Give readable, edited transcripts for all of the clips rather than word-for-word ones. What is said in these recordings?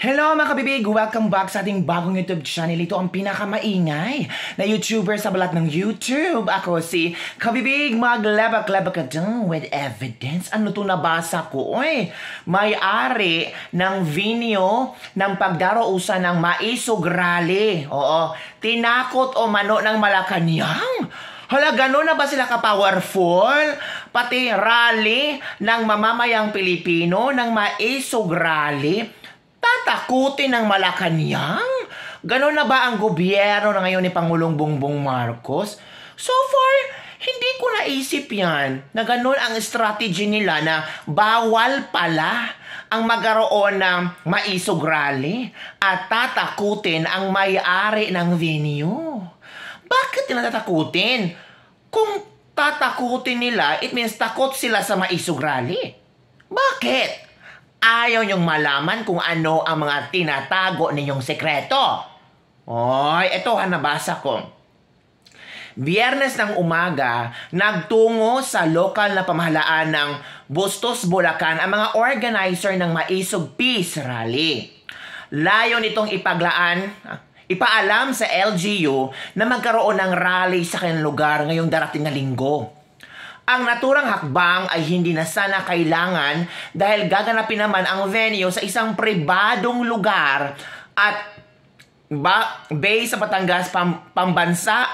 Hello mga kabibig! Welcome back sa ating bagong YouTube channel. Ito ang pinakamaingay na YouTuber sa balat ng YouTube. Ako si Kabibig, maglabak-labak ka dun with evidence. Ano to nabasa ko? May-ari ng video ng pagdarausan ng Maisog Rally. Oo, tinakot o mano ng Malacanang. Hala, gano'n na ba sila ka-powerful? Pati rally ng mamamayang Pilipino ng Maisog Rally, tatakutin ng Malacanang? Ganon na ba ang gobyerno na ngayon ni Pangulong Bongbong Marcos? So far, hindi ko naisip yan na ganon ang strategy nila na bawal pala ang magkaroon ng Maisog Rally at tatakutin ang may-ari ng venue. Bakit nila tatakutin? Kung tatakutin nila, it means takot sila sa Maisog Rally. Bakit? Ayaw niyong malaman kung ano ang mga tinatago ninyong sekreto. Oy, ito nabasa ko. Biyernes ng umaga, nagtungo sa lokal na pamahalaan ng Bustos, Bulacan ang mga organizer ng Maisog Peace Rally. Layo nitong ipaalam sa LGU na magkaroon ng rally sa kanilang lugar ngayong darating na linggo. Ang naturang hakbang ay hindi na sana kailangan dahil gaganapin naman ang venue sa isang pribadong lugar at base sa Batangas Pambansa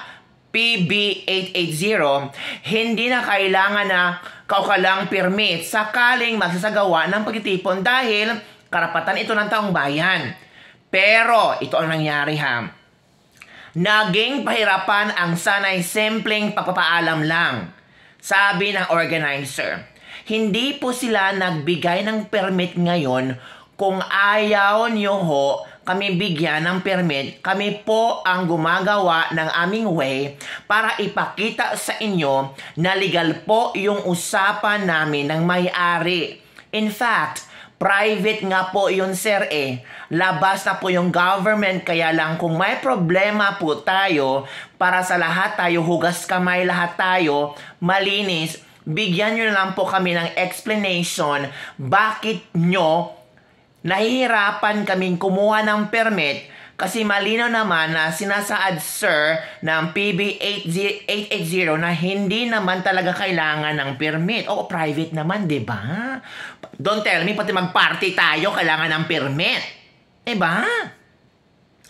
PB 880, hindi na kailangan na kaukalang permit sakaling magsasagawa ng pagtitipon dahil karapatan ito ng taong bayan. Pero ito ang nangyari naging pahirapan ang sanay simpleng pagpapaalam lang. Sabi ng organizer, hindi po sila nagbigay ng permit ngayon. Kung ayaw niyo ho kami bigyan ng permit, kami po ang gumagawa ng aming way para ipakita sa inyo na legal po yung usapan namin ng may-ari. In fact, private nga po yun, sir Labas na po yung government, kaya lang kung may problema po tayo, para sa lahat tayo, hugas kamay lahat tayo, malinis, bigyan nyo na lang po kami ng explanation bakit nyo nahihirapan kaming kumuha ng permit kasi malinaw naman na sinasaad, sir, ng PB 880 na hindi naman talaga kailangan ng permit. O, private naman, diba? Don't tell me, pati mag-party tayo, kailangan ng permit. Diba?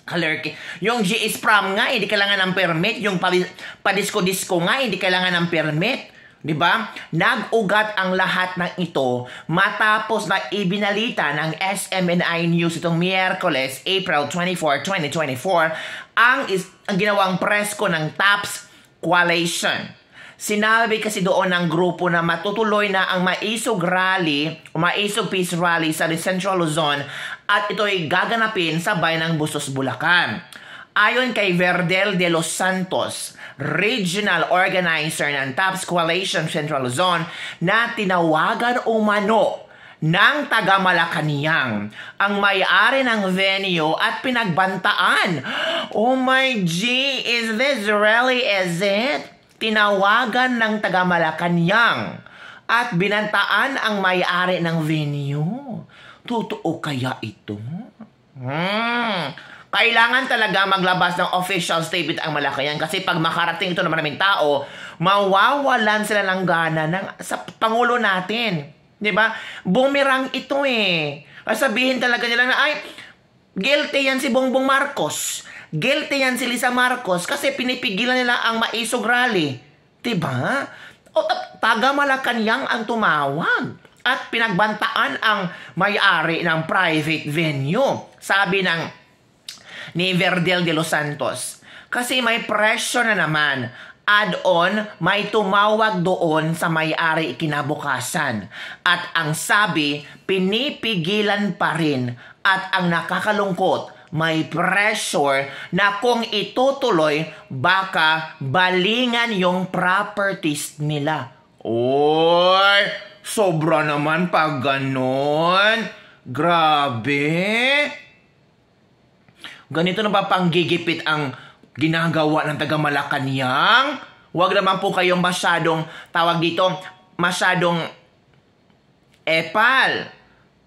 Kalerki. Yung GS prom nga, hindi kailangan ng permit. Yung padisko-disko nga, hindi kailangan ng permit. Diba? Nag-ugat ang lahat ng ito matapos na ibinalita ng SMNI News itong Miyerkules, April 24, 2024, ang ginawang presko ng TAPS Coalition. Sinabi kasi doon ng grupo na matutuloy na ang Maisog Rally o Maisog Peace Rally sa Central Luzon at ito ay gaganapin sa bayan ng Bustos, Bulacan. Ayon kay Verdel de los Santos, regional organizer ng TAPS Coalition Central Luzon, na tinawagan umano ng taga Malacanang ang may-ari ng venue at pinagbantaan. Oh my G, is this really is it? Tinawagan ng taga Malacanang at binantaan ang may-ari ng venue. Totoo kaya ito? Kailangan talaga maglabas ng official statement ang Malacanang kasi pag makarating ito ng maraming tao, mawawalan sila ng gana sa Pangulo natin. Diba? Bumirang ito Sabihin talaga nila na, ay, guilty yan si Bongbong Marcos. Guilty yan si Lisa Marcos kasi pinipigilan nila ang Maisog Rally. Diba? O, taga Malacanang ang tumawag at pinagbantaan ang may-ari ng private venue. Sabi ni Verdel de los Santos. Kasi may presyo na naman. Add-on, may tumawag doon sa may-ari kinabukasan. At ang sabi, pinipigilan pa rin. At ang nakakalungkot, may pressure na kung itutuloy, baka balingan yung properties nila. Oy, sobra naman pag ganon. Grabe. Ganito na ba panggigipit ang ginagawa ng taga Malacanang? Huwag naman po kayong masyadong, masyadong epal.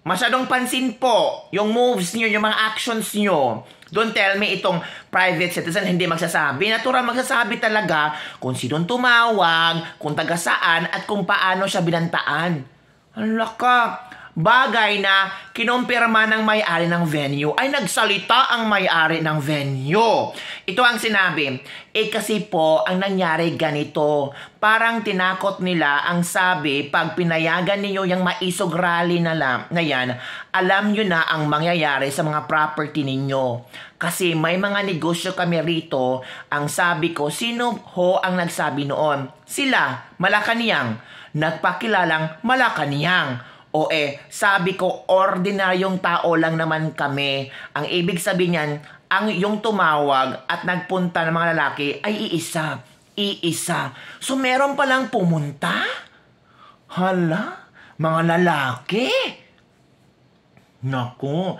Masyadong pansin po yung moves niyo, yung mga actions niyo. Don't tell me itong private citizen hindi magsasabi. Natural magsasabi talaga kung sinong tumawag, kung taga saan, at kung paano siya binantaan. Hala ka, bagay na kinumpirma ng may-ari ng venue ay nagsalita ang may-ari ng venue. Ito ang sinabi, kasi po ang nangyari ganito. Parang tinakot nila ang sabi, pag pinayagan niyo yung maisog rally na yan, alam nyo na ang mangyayari sa mga property ninyo. Kasi may mga negosyo kami rito, ang sabi ko, sino ho ang nagsabi noon? Sila, Malacanang, nagpakilalang Malacanang. O sabi ko, ordinaryong tao lang naman kami. Ang ibig sabihin niyan, ang yung tumawag at nagpunta ng mga lalaki ay iisa. Iisa. So meron palang pumunta? Hala, mga lalaki. Naku,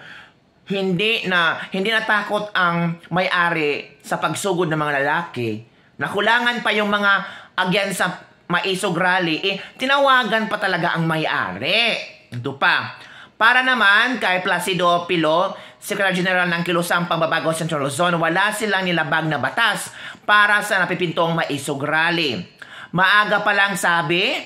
hindi natakot ang may-ari sa pagsugod ng mga lalaki. Nakulangan pa yung mga against sa maisog rally, tinawagan pa talaga ang may-ari. Ito pa. Para naman kay Placido Pilo, Secretary General ng Kilusang Pambabago Central Luzon, wala silang nilabag na batas para sa napipintong maisog rally. Maaga pa lang sabi,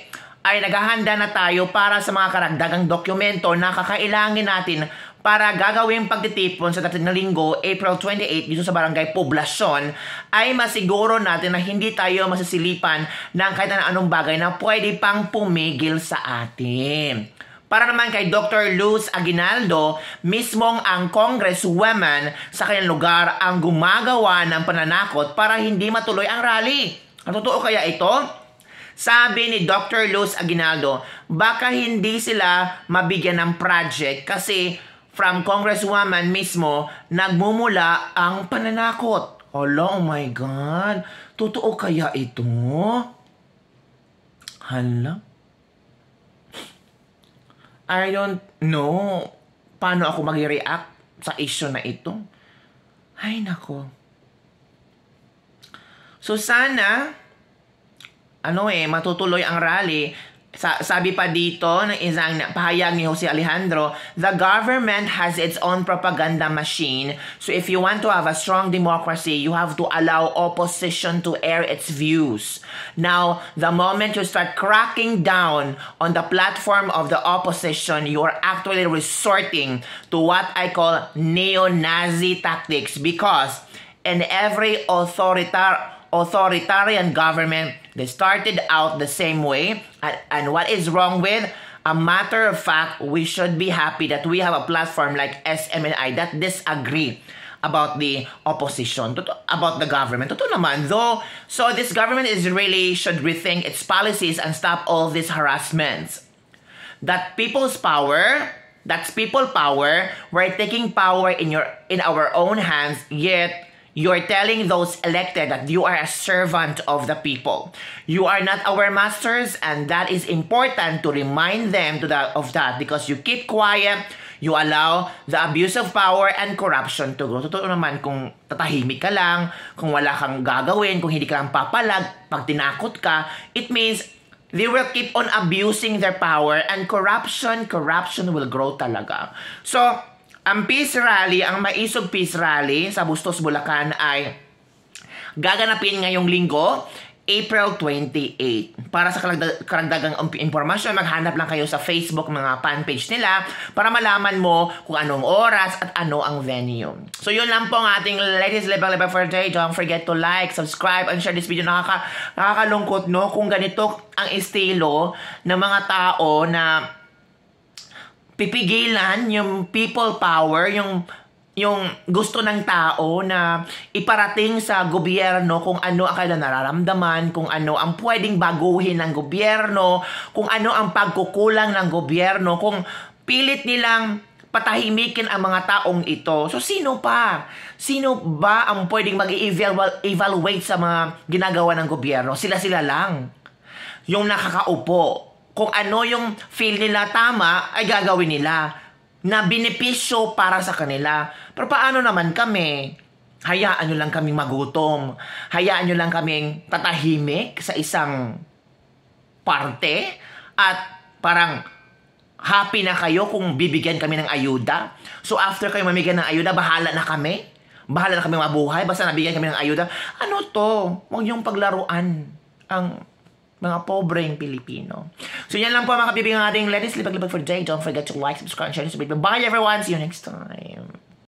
ay naghahanda na tayo para sa mga karagdagang dokumento na kakailangan natin para gagawing pagtitipon sa dating na linggo, April 28, dito sa Barangay Poblacion, ay masiguro natin na hindi tayo masisilipan ng kahit anong bagay na pwede pang pumigil sa atin. Para naman kay Dr. Luz Aguinaldo, mismong ang congresswoman sa kanyang lugar ang gumagawa ng pananakot para hindi matuloy ang rally. Ang totoo kaya ito? Sabi ni Dr. Luz Aguinaldo, baka hindi sila mabigyan ng project kasi from Congresswoman mismo, nagmumula ang pananakot. Hala, oh my God. Totoo kaya ito? Hala? I don't know paano ako mag-react sa issue na ito. Ay, nako. So, sana, matutuloy ang rally. Sabi pa dito ng isang pahayag ni Jose Alejandro, the government has its own propaganda machine. So if you want to have a strong democracy, you have to allow opposition to air its views. Now, the moment you start cracking down on the platform of the opposition, you are actually resorting to what I call neo-Nazi tactics, because in every authoritarian government, they started out the same way. And what is wrong with? A matter of fact, we should be happy that we have a platform like SMNI that disagree about the opposition, about the government. Totoo naman, though. So this government should rethink its policies and stop all these harassments. That's people power. We're taking power in our own hands, yet you're telling those elected that you are a servant of the people. You are not our masters, and that is important to remind them of that, because you keep quiet, you allow the abuse of power and corruption to grow. Totoo naman, kung tatahimik ka lang, kung wala kang gagawin, kung hindi ka lang papalag, pag tinakot ka, it means they will keep on abusing their power, and corruption will grow talaga. So, ang peace rally, ang maisog peace rally sa Bustos, Bulacan ay gaganapin ngayong linggo, April 28. Para sa karagdagang impormasyon, maghanap lang kayo sa Facebook mga fan page nila para malaman mo kung anong oras at ano ang venue. So yun lang po ang ating latest Lebang for today. Don't forget to like, subscribe, and share this video. Nakakalungkot, no? Kung ganito ang estilo ng mga tao na pipigilan yung people power, yung gusto ng tao na iparating sa gobyerno kung ano ang kailangan nararamdaman, kung ano ang pwedeng baguhin ng gobyerno, kung ano ang pagkukulang ng gobyerno, kung pilit nilang patahimikin ang mga taong ito. So sino pa? Sino ba ang pwedeng mag-evaluate sa mga ginagawa ng gobyerno? Sila lang. Yung nakakaupo. Kung ano yung feel nila tama, ay gagawin nila na benepisyo para sa kanila. Pero paano naman kami? Hayaan nyo lang kaming magutom. Hayaan nyo lang kaming tatahimik sa isang parte. At parang Happy na kayo kung bibigyan kami ng ayuda? So after kayo mamigyan ng ayuda, bahala na kami? Bahala na kami mabuhay? Basta nabigyan kami ng ayuda? Ano to? Huwag niyong paglaruan ang mga pobreng Pilipino. So yan lang po mga kapibig ng ating Let's Lipag-Lipag for today. Don't forget to like, subscribe, share, and subscribe. Bye everyone! See you next time!